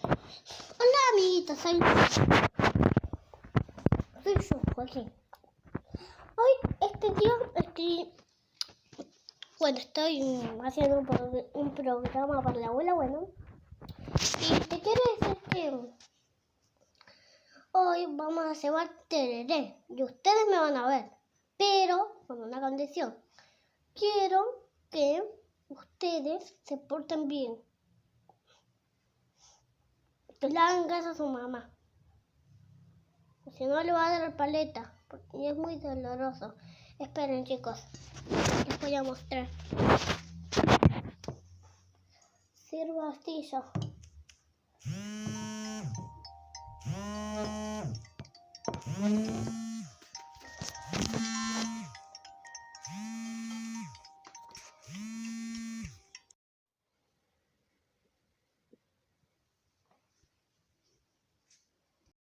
Hola amiguitos, soy yo, José. Hoy, estoy haciendo un programa para la abuela, y te quiero decir que hoy vamos a llevar tereré y ustedes me van a ver, pero con una condición. Quiero que ustedes se porten bien, que le hagan caso a su mamá. Si no, le va a dar paleta, porque es muy doloroso. Esperen, chicos, les voy a mostrar. Sirva astillo.